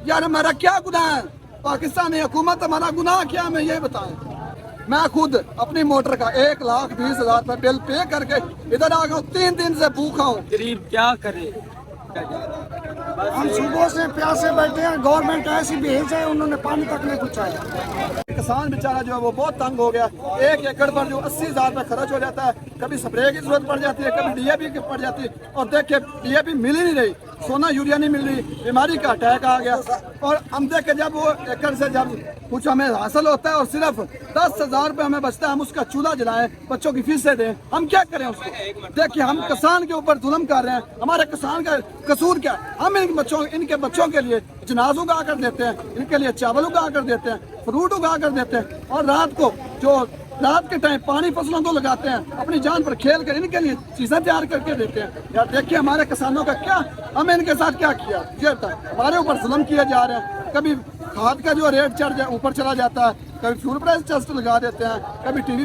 यार हमारा क्या गुनाह है? पाकिस्तानी हुकूमत हमारा गुनाह क्या है, मैं ये बताएं। मैं खुद अपनी मोटर का 1,20,000 रुपये बिल पे करके इधर आ गया हूँ, 3 दिन से भूखा हूँ। गरीब क्या करे? हम सुबह से प्यासे बैठे हैं, गवर्नमेंट ऐसी भेज है, उन्होंने पानी तक नहीं पहुँचाया। किसान बेचारा जो है वो बहुत तंग हो गया। 1 एकड़ पर जो 80,000 रुपये खर्च हो जाता है, कभी स्प्रे की जरूरत पड़ जाती है, कभी DAP की पड़ जाती है, और देखिए DAP मिल ही नहीं रही, सोना यूरिया नहीं मिल रही, बीमारी का अटैक आ गया। और हम देखे जब वो एकड़ से जब कुछ हमें हासिल होता है और सिर्फ 10,000 रुपये हमें बचता है, हम उसका चूल्हा जलाएं, बच्चों की फीसें दें, हम क्या करें उसको? देखिए हम किसान के ऊपर जुल्म कर रहे हैं, हमारे किसान का कसूर क्या? हम इनके बच्चों के लिए जनाज उगा कर देते हैं, इनके लिए चावल उगा कर देते हैं, फ्रूट उगा कर देते हैं, और रात के टाइम पानी फसलों को लगाते हैं, अपनी जान पर खेल कर इनके लिए चीजें तैयार करके देते हैं। यार देखिए हमारे किसानों का क्या, हमें इनके साथ क्या किया? ये हमारे ऊपर जुल्म किए जा रहे हैं। कभी खाद का जो रेट चढ़ जाए ऊपर चला जाता है, कभी फ्यूल प्राइस टेस्ट लगा देते हैं, कभी टीवी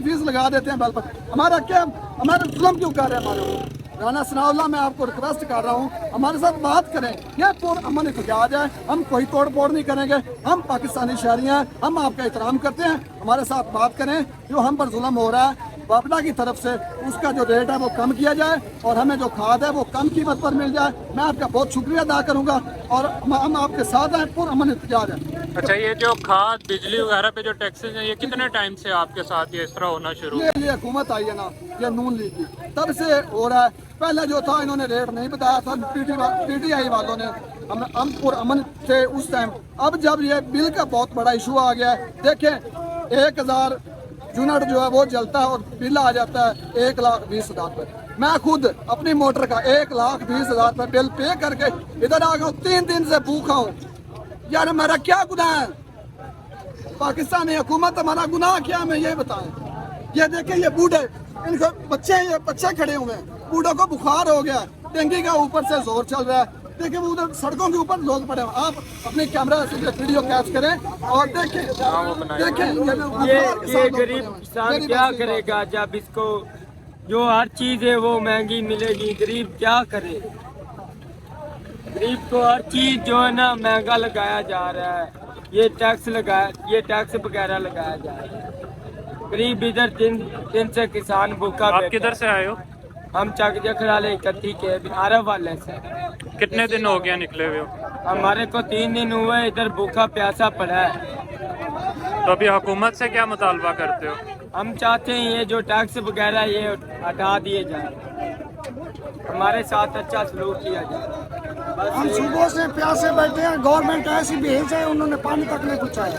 फीस लगा देते हैं बैल पर। हमारा क्या, हमारे जुल्म क्यों कर रहे हैं हमारे ऊपर? राना सनाउल्लाह, मैं आपको रिक्वेस्ट कर रहा हूँ, हमारे साथ बात करें, ये पूर्ण अमन इत्तेजाज है, हम कोई तोड़ फोड़ नहीं करेंगे, हम पाकिस्तानी शहरी हैं, हम आपका एहतराम करते हैं, हमारे साथ बात करें। जो हम पर जुल्म हो रहा है वापडा की तरफ से, उसका जो रेट है वो कम किया जाए, और हमें जो खाद है वो कम कीमत पर मिल जाए। मैं आपका बहुत शुक्रिया अदा करूँगा, और हम आपके साथ हैं, पूर्ण अमन इत्तेजाज है। अच्छा, ये जो खाद बिजली वगैरह पे जो टैक्सेस हैं, ये कितने टाइम से आपके साथ ये इस तरह होना शुरू? ये हुकूमत आई है ना, ये नून लीग की, तब से हो रहा है। पहले जो था इन्होंने रेट नहीं बताया था, PTI वालों ने, हम अमन थे उस टाइम। अब जब ये बिल का बहुत बड़ा इशू आ गया है, देखें 1,000 यूनिट जो है वो जलता है और बिल आ जाता है 1,20,000 रुपये। मैं खुद अपनी मोटर का 1,20,000 रुपये बिल पे करके इधर आ गया हूँ, 3 दिन से भूखा हूँ। यार हमारा क्या गुनाह है? पाकिस्तानी हुकूमत हमारा गुनाह क्या है, मैं ये बताएं। ये देखें, ये बूढ़े, इनको ये बच्चे खड़े हुए हैं, बूढ़ों को बुखार हो गया, डेंगू का ऊपर से जोर चल रहा है। देखिए वो उधर सड़कों के ऊपर लोग पड़े हैं। आप अपने कैमरा से वीडियो कैच करें और देखें ये गरीब किसान क्या करेगा जब इसको जो हर चीज है वो महंगी मिलेगी? गरीब क्या करे? गरीब को हर चीज जो है ना महंगा लगाया जा रहा है, ये टैक्स वगैरह लगाया जा रहा है। गरीब इधर दिन से किसान भूखा। आप किधर से आए हो? हम चक जखड़ाले इकट्ठी के अरब वाले से। कितने दिन हो गया निकले हुए हो? हमारे को 3 दिन हुए, इधर भूखा प्यासा पड़ा है। तो अभी हुकूमत से क्या मुतालबा करते हो? हम चाहते हैं ये जो टैक्स वगैरह ये हटा दिए जाए, हमारे साथ अच्छा सलूक किया जाए। हम सुबह से प्यासे बैठे हैं, गवर्नमेंट ऐसी भेज है, उन्होंने पानी तक नहीं पहुँचाया।